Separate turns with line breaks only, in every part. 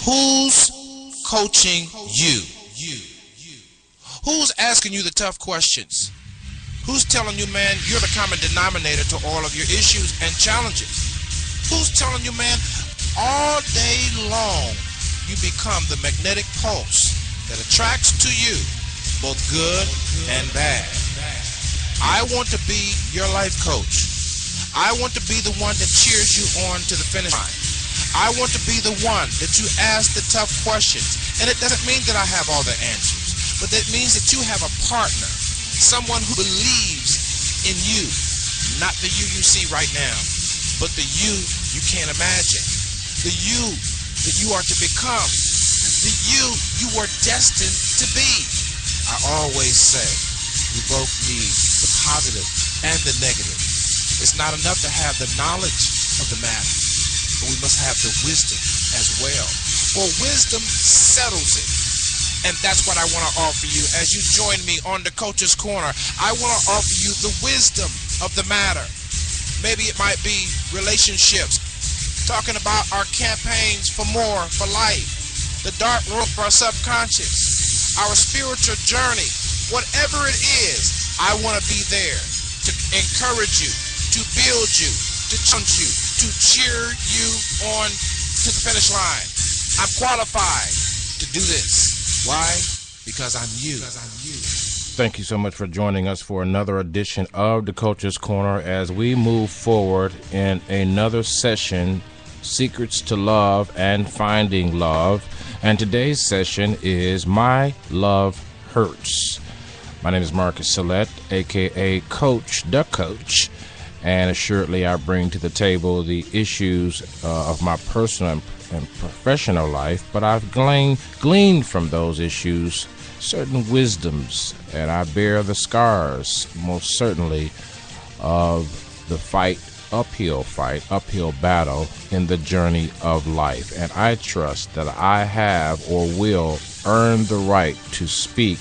Who's coaching you? Who's asking you the tough questions? Who's telling you, man, you're the common denominator to all of your issues and challenges? Who's telling you, man, all day long you become the magnetic pulse that attracts to you both good and bad? I want to be your life coach. I want to be the one that cheers you on to the finish line. I want to be the one that you ask the tough questions. And it doesn't mean that I have all the answers, but that means that you have a partner, someone who believes in you, not the you see right now, but the you can't imagine, the you that you are to become, the you are destined to be. I always say we both need the positive and the negative. It's not enough to have the knowledge of the matter, but we must have the wisdom as well. For wisdom settles it. And that's what I want to offer you as you join me on the Coach's Corner. I want to offer you the wisdom of the matter. Maybe it might be relationships, talking about our campaigns for more, for life, the dark room for our subconscious, our spiritual journey, whatever it is. I want to be there to encourage you, to build you, to challenge you, to cheer you on to the finish line. I'm qualified to do this. Why? Because I'm you.
Thank you so much for joining us for another edition of the Coach's Corner as we move forward in another session, Secrets to Love and Finding Love. And today's session is My Love Hurts. My name is Marcus Sillett, a.k.a. Coach the Coach. And assuredly, I bring to the table the issues of my personal and professional life, but I've gleaned from those issues certain wisdoms, and I bear the scars, most certainly, of the uphill battle in the journey of life. And I trust that I have or will earn the right to speak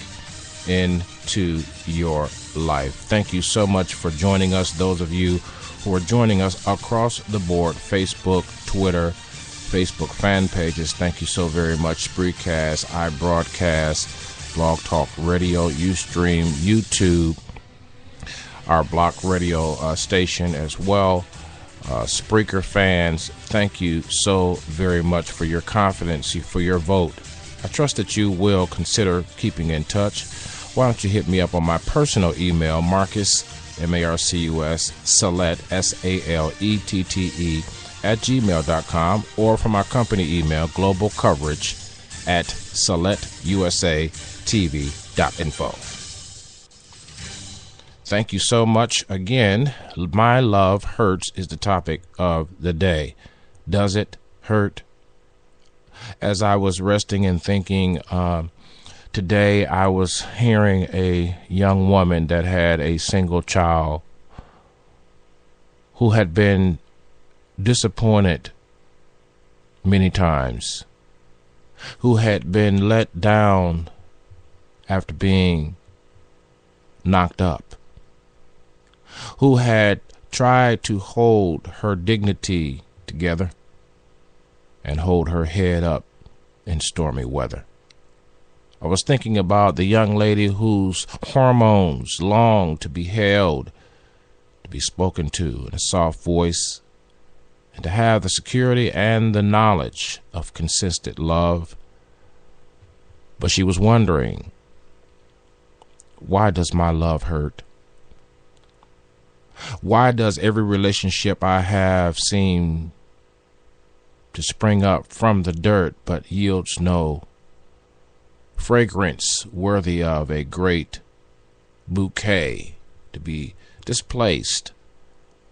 into your life. Thank you so much for joining us, those of you who are joining us across the board, Facebook, Twitter, Facebook fan pages. Thank you so very much. Spreaker, iBroadcast, Blog Talk Radio, Ustream, YouTube, our block radio station as well. Spreaker fans, thank you so very much for your confidence, for your vote. I trust that you will consider keeping in touch. Why don't you hit me up on my personal email, Marcus, M-A-R-C-U-S, Sallette, S-A-L-E-T-T-E, at gmail.com, or from our company email, globalcoverage at SalletteUSATV.info. Thank you so much. Again, My Love Hurts is the topic of the day. Does it hurt? As I was resting and thinking, today I was hearing a young woman that had a single child who had been disappointed many times, who had been let down after being knocked up, who had tried to hold her dignity together and hold her head up in stormy weather. I was thinking about the young lady whose hormones longed to be held, to be spoken to in a soft voice, and to have the security and the knowledge of consistent love. But she was wondering, why does my love hurt? Why does every relationship I have seem to spring up from the dirt but yields no fragrance worthy of a great bouquet to be displaced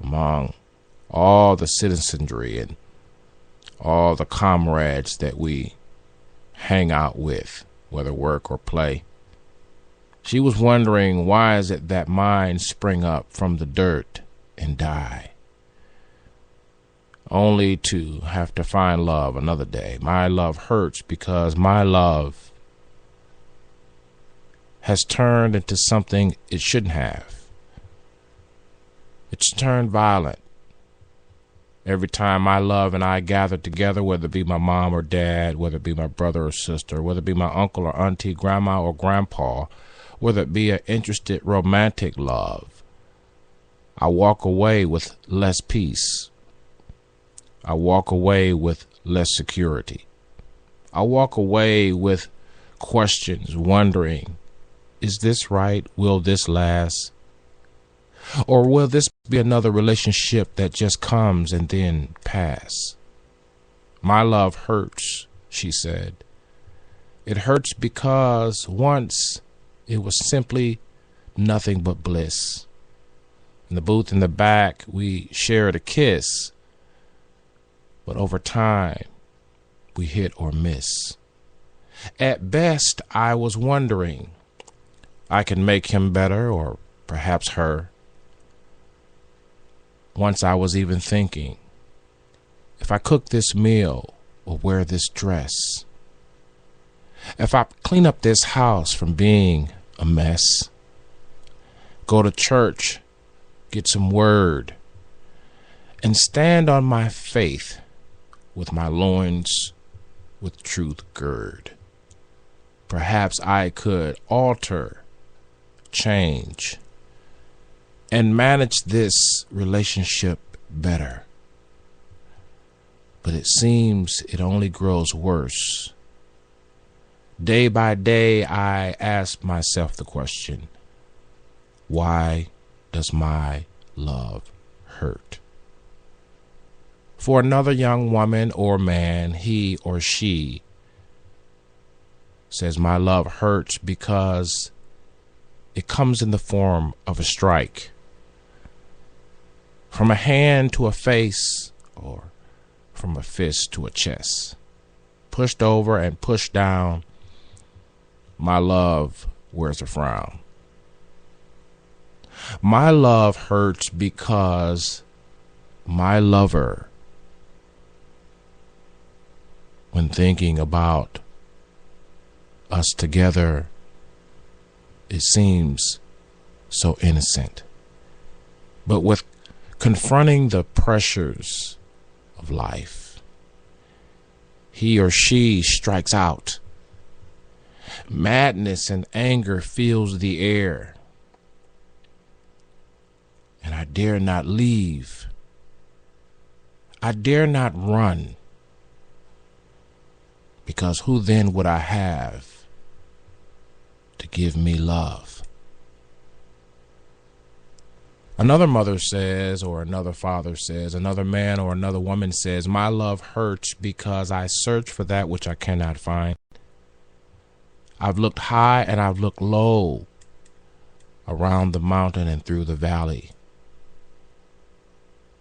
among all the citizenry and all the comrades that we hang out with, whether work or play? She was wondering, why is it that mine spring up from the dirt and die, only to have to find love another day? My love hurts because my love has turned into something it shouldn't have. It's turned violent. Every time my love and I gather together, whether it be my mom or dad, whether it be my brother or sister, whether it be my uncle or auntie, grandma or grandpa, whether it be an interested romantic love, I walk away with less peace. I walk away with less security. I walk away with questions, wondering, is this right? Will this last? Or will this be another relationship that just comes and then pass? My love hurts, she said. It hurts because once it was simply nothing but bliss. In the booth in the back, we shared a kiss. But over time, we hit or miss. At best, I was wondering, I can make him better or perhaps her. Once I was even thinking, if I cook this meal or wear this dress, if I clean up this house from being a mess, go to church, get some word, and stand on my faith with my loins with truth gird, perhaps I could alter, change, and manage this relationship better. But it seems it only grows worse. Day by day, I ask myself the question, why does my love hurt? For another young woman or man, he or she says my love hurts because it comes in the form of a strike. From a hand to a face, or from a fist to a chest. Pushed over and pushed down, my love wears a frown. My love hurts because my lover, when thinking about us together, it seems so innocent. But with confronting the pressures of life, he or she strikes out. Madness and anger fills the air, and I dare not leave. I dare not run, because who then would I have to give me love? Another mother says, or another father says, another man or another woman says, my love hurts because I search for that which I cannot find. I've looked high and I've looked low, around the mountain and through the valley.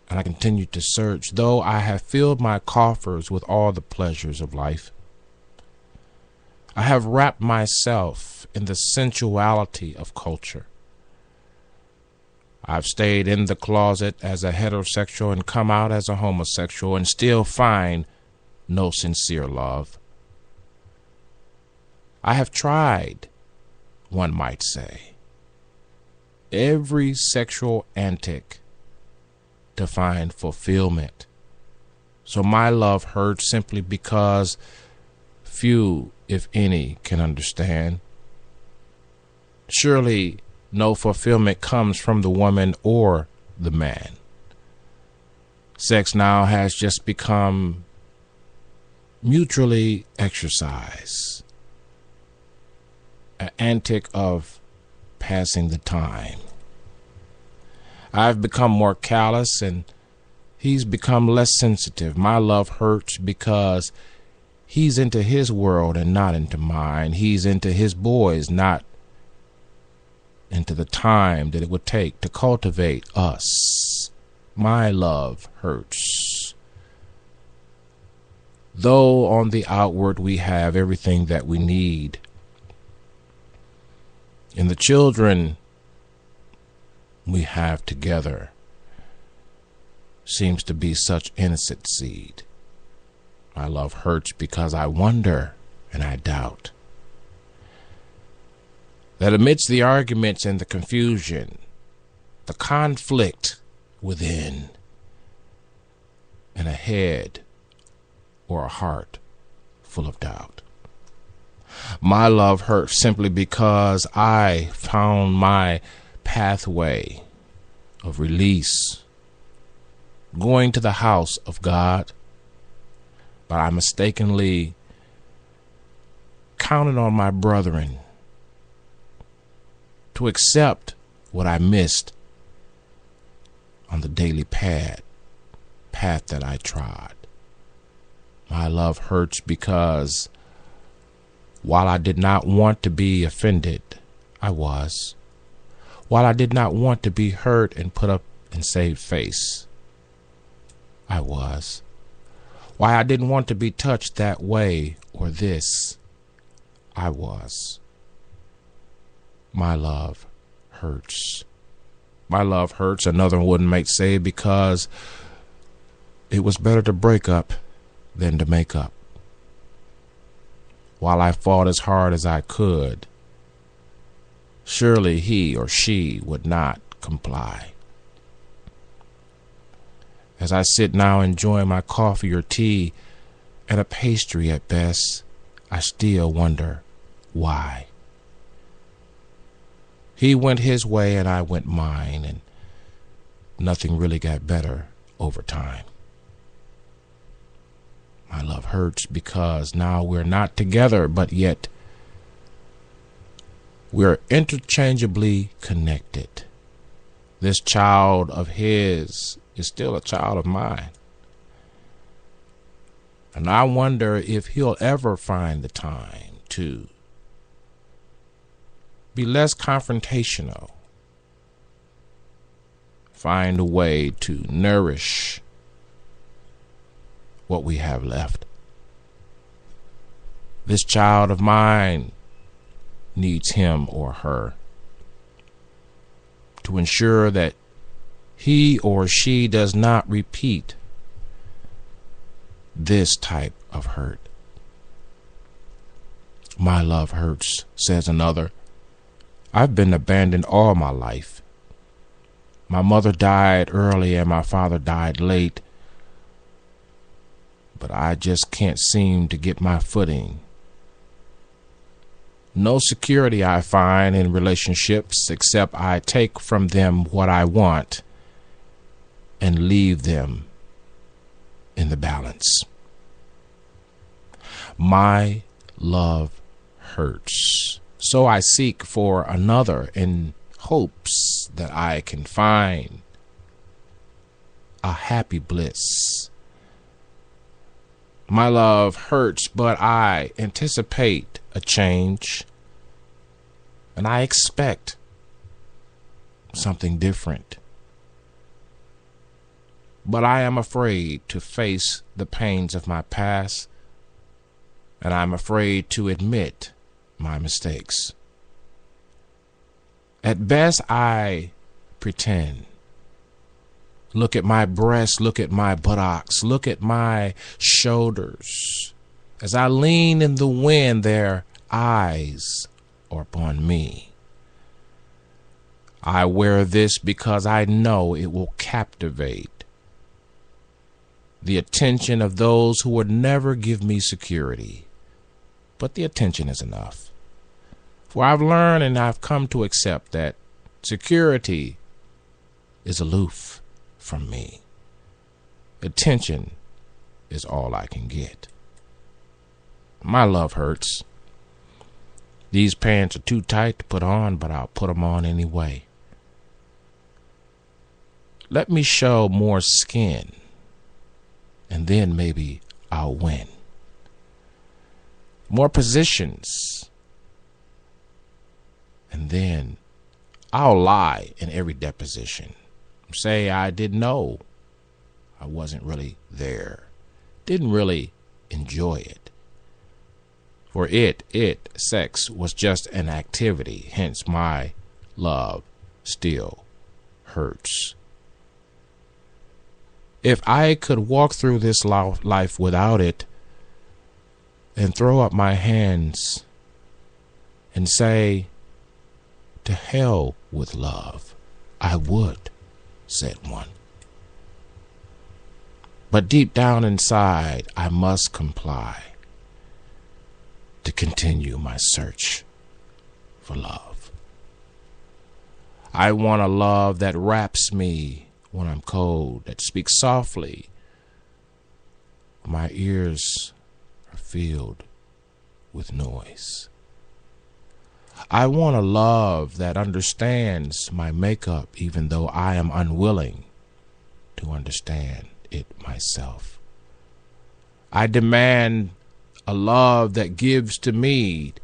And I continue to search, though I have filled my coffers with all the pleasures of life. I have wrapped myself in the sensuality of culture. I've stayed in the closet as a heterosexual and come out as a homosexual and still find no sincere love. I have tried, one might say, every sexual antic to find fulfillment. So my love hurts simply because few, if any, can understand. Surely no fulfillment comes from the woman or the man. Sex now has just become mutually exercise, an antic of passing the time. I've become more callous and he's become less sensitive. My love hurts because he's into his world and not into mine. He's into his boys, not into the time that it would take to cultivate us. My love hurts. Though on the outward we have everything that we need, and the children we have together seems to be such innocent seed. My love hurts because I wonder and I doubt that amidst the arguments and the confusion, the conflict within, and a head or a heart full of doubt. My love hurts simply because I found my pathway of release, going to the house of God, but I mistakenly counted on my brethren to accept what I missed on the daily path that I trod. My love hurts because while I did not want to be offended, I was. While I did not want to be hurt and put up and save face, I was. Why I didn't want to be touched that way or this, I was. My love hurts. My love hurts, another wouldn't make say, because it was better to break up than to make up. While I fought as hard as I could, surely he or she would not comply. As I sit now enjoying my coffee or tea and a pastry at best, I still wonder why. He went his way and I went mine, and nothing really got better over time. My love hurts because now we're not together, but yet we're interchangeably connected. This child of his is still a child of mine. And I wonder if he'll ever find the time to be less confrontational, find a way to nourish what we have left. This child of mine needs him or her to ensure that he or she does not repeat this type of hurt. My love hurts, says another. I've been abandoned all my life. My mother died early and my father died late, but I just can't seem to get my footing. No security I find in relationships except I take from them what I want and leave them in the balance. My love hurts, so I seek for another in hopes that I can find a happy bliss. My love hurts, but I anticipate a change, and I expect something different. But I am afraid to face the pains of my past, and I'm afraid to admit my mistakes. At best, I pretend. Look at my breasts, look at my buttocks, look at my shoulders. As I lean in the wind, their eyes are upon me. I wear this because I know it will captivate the attention of those who would never give me security. But the attention is enough. For I've learned and I've come to accept that security is aloof from me. Attention is all I can get. My love hurts. These pants are too tight to put on, but I'll put them on anyway. Let me show more skin, and then maybe I'll win. More positions, and then I'll lie in every deposition. Say I didn't know. I wasn't really there. Didn't really enjoy it. For sex was just an activity. Hence my love still hurts. If I could walk through this life without it and throw up my hands and say, to hell with love, I would, said one. But deep down inside, I must comply to continue my search for love. I want a love that wraps me when I'm cold, that speaks softly. My ears are filled with noise. I want a love that understands my makeup even though I am unwilling to understand it myself. I demand a love that gives to me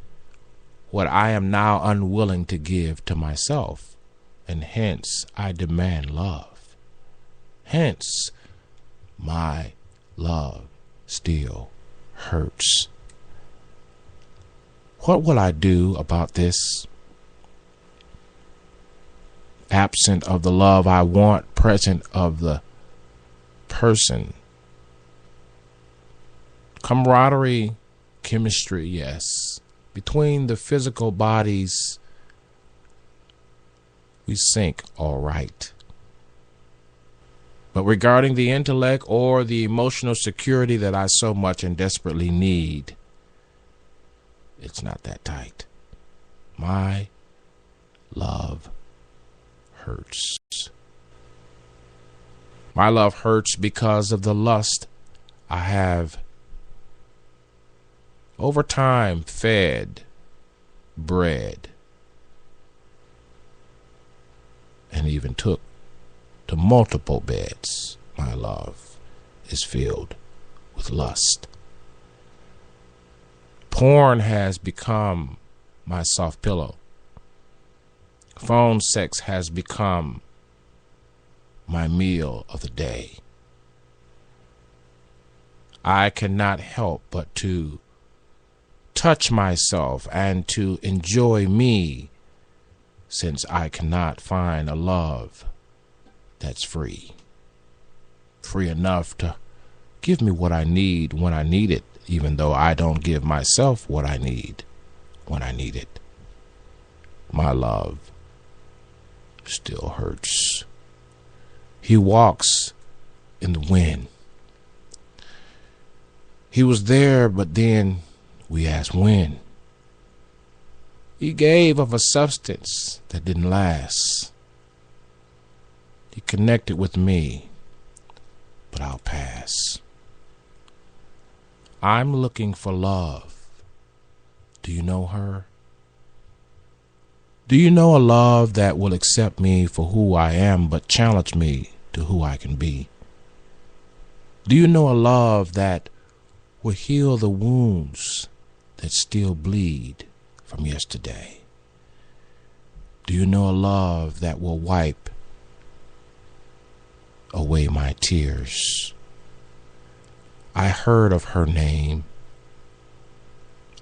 what I am now unwilling to give to myself, and hence I demand love. Hence, my love still hurts. What will I do about this? Absent of the love I want, present of the person. Camaraderie, chemistry, yes. Between the physical bodies, we sync all right. But regarding the intellect or the emotional security that I so much and desperately need, it's not that tight. My love hurts. My love hurts because of the lust I have over time fed, bred, and even took to multiple beds. My love is filled with lust. Porn has become my soft pillow. Phone sex has become my meal of the day. I cannot help but to touch myself and to enjoy me, since I cannot find a love that's free. Free enough to give me what I need when I need it, even though I don't give myself what I need when I need it. My love still hurts. He walks in the wind. He was there, but then we asked when. He gave of a substance that didn't last. He connected with me, but I'll pass. I'm looking for love. Do you know her? Do you know a love that will accept me for who I am, but challenge me to who I can be? Do you know a love that will heal the wounds that still bleed from yesterday? Do you know a love that will wipe away my tears? I heard of her name.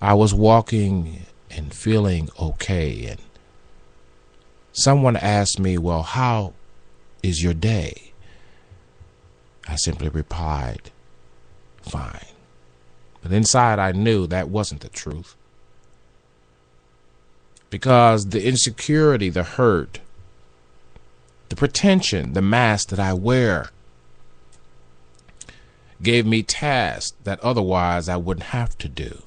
I was walking and feeling okay, and someone asked me, well, how is your day? I simply replied, fine. But inside I knew that wasn't the truth. Because the insecurity, the hurt, the pretension, the mask that I wear gave me tasks that otherwise I wouldn't have to do.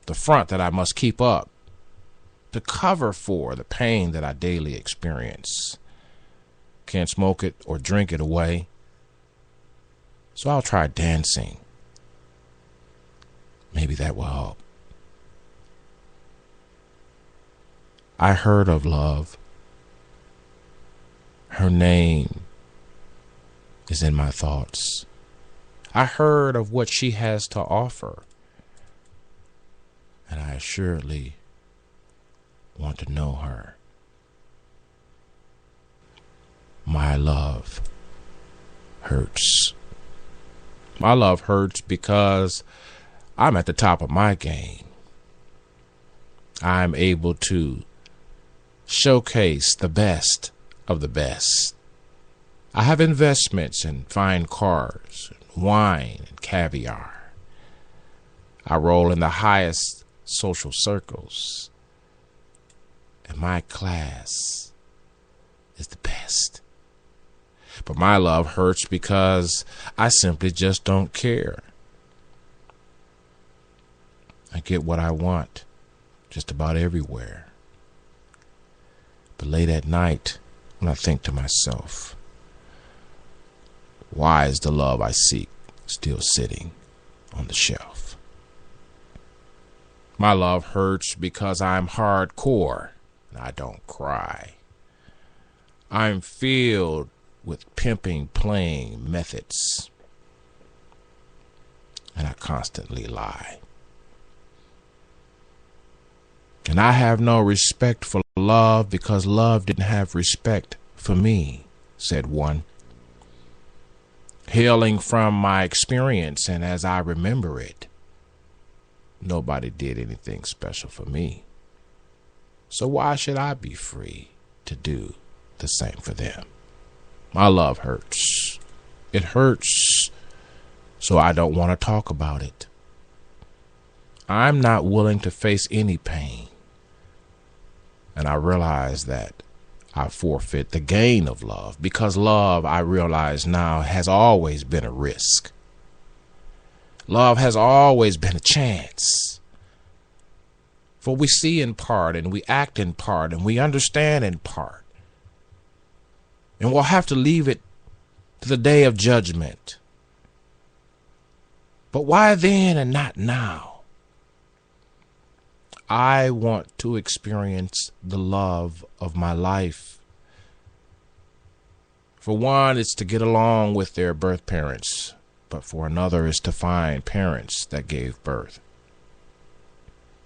The front that I must keep up to cover for the pain that I daily experience. Can't smoke it or drink it away. So I'll try dancing. Maybe that will help. I heard of love. Her name is in my thoughts. I heard of what she has to offer, and I assuredly want to know her. My love hurts. My love hurts because I'm at the top of my game. I'm able to showcase the best of the best. I have investments in fine cars, wine, and caviar. I roll in the highest social circles, and my class is the best. But my love hurts because I simply just don't care. I get what I want just about everywhere. But late at night, when I think to myself, why is the love I seek still sitting on the shelf? My love hurts because I'm hardcore and I don't cry. I'm filled with pimping, playing methods, and I constantly lie. And I have no respect for love because love didn't have respect for me, said one. Hailing from my experience and as I remember it, nobody did anything special for me. So why should I be free to do the same for them? My love hurts. It hurts, so I don't want to talk about it. I'm not willing to face any pain. And I realize that I forfeit the gain of love because love, I realize now, has always been a risk. Love has always been a chance. For we see in part and we act in part and we understand in part. And we'll have to leave it to the day of judgment. But why then and not now? I want to experience the love of my life. For one, it's to get along with their birth parents, but for another, it's to find parents that gave birth.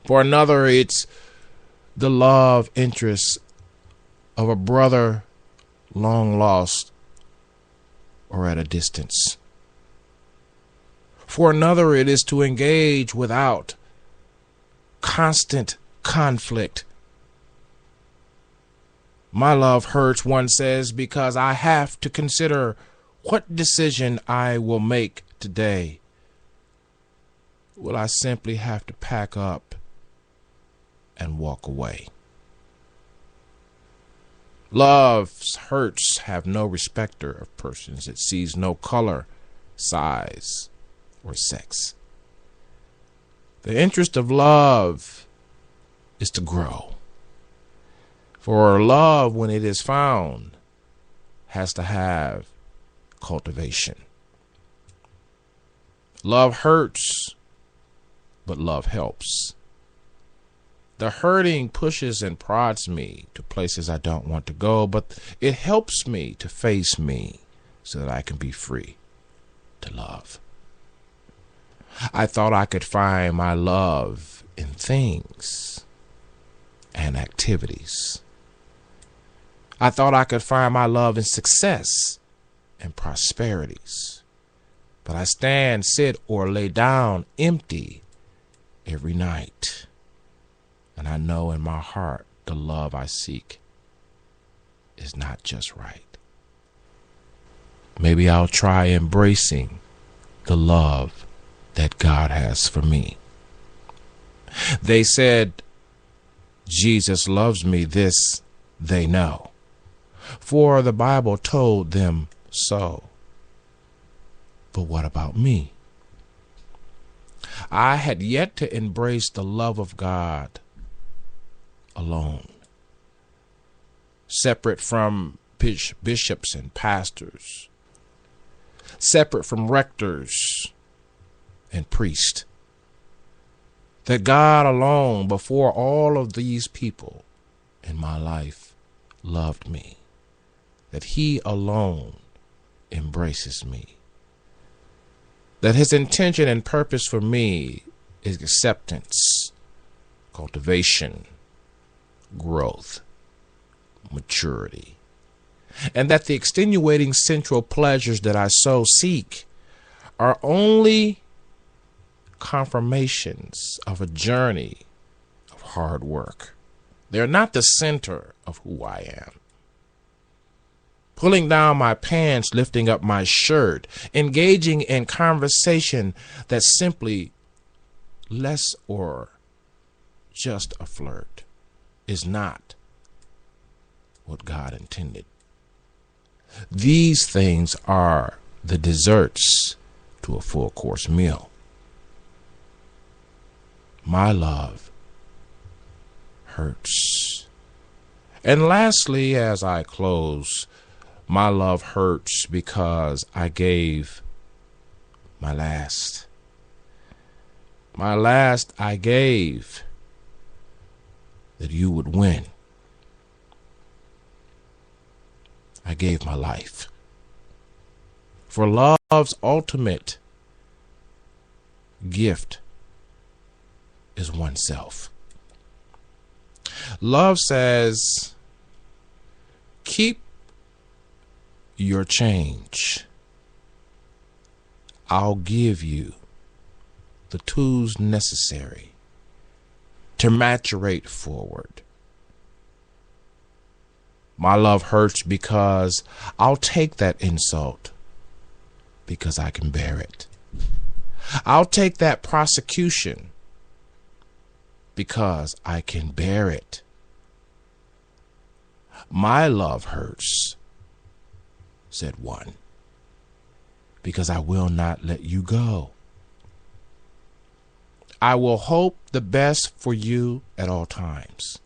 For another, it's the love interest of a brother long lost or at a distance. For another, it is to engage without constant conflict. My love hurts, one says, because I have to consider what decision I will make today. Will I simply have to pack up and walk away? Love's hurts have no respecter of persons. It sees no color, size, or sex. The interest of love is to grow. For love, when it is found, has to have cultivation. Love hurts, but love helps. The hurting pushes and prods me to places I don't want to go, but it helps me to face me so that I can be free to love. I thought I could find my love in things and activities. I thought I could find my love in success and prosperities. But I stand, sit, or lay down empty every night. And I know in my heart the love I seek is not just right. Maybe I'll try embracing the love that God has for me. They said, Jesus loves me, this they know, for the Bible told them so. But what about me? I had yet to embrace the love of God alone, separate from bishops and pastors, separate from rectors and priests. That God alone, before all of these people in my life, loved me. That He alone embraces me. That His intention and purpose for me is acceptance, cultivation, growth, maturity. And that the extenuating central pleasures that I so seek are only confirmations of a journey of hard work. They're not the center of who I am. Pulling down my pants, lifting up my shirt, engaging in conversation that's simply less or just a flirt is not what God intended. These things are the desserts to a full course meal. My love hurts. And lastly, as I close, my love hurts because I gave my last. My last I gave that you would win. I gave my life. For love's ultimate gift is oneself. Love says, keep your change. I'll give you the tools necessary to maturate forward. My love hurts because I'll take that insult because I can bear it. I'll take that prosecution because I can bear it. My love hurts, said one, because I will not let you go. I will hope the best for you at all times.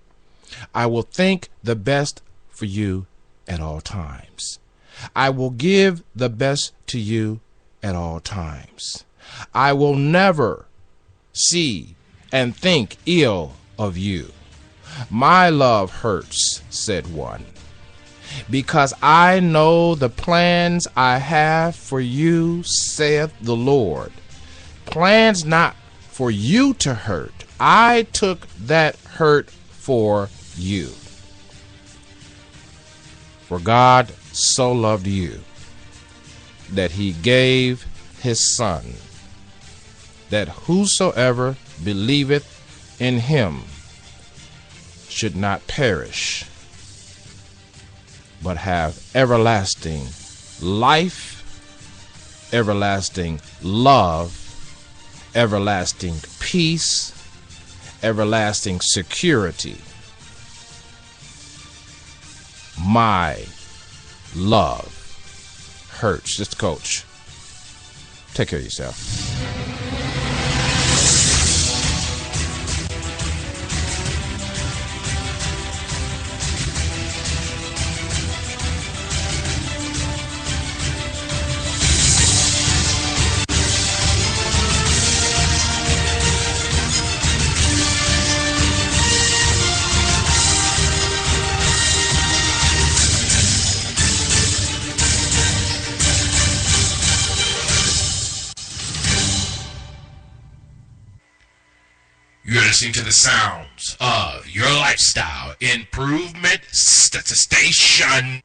I will think the best for you at all times. I will give the best to you at all times. I will never see and think ill of you. My love hurts, said one, because I know the plans I have for you, saith the Lord. Plans not for you to hurt. I took that hurt for you. For God so loved you that he gave his Son, that whosoever believeth in him should not perish, but have everlasting life, everlasting love, everlasting peace, everlasting security. My love hurts. Just Coach. Take care of yourself.
You're listening to the sounds of your lifestyle improvement station.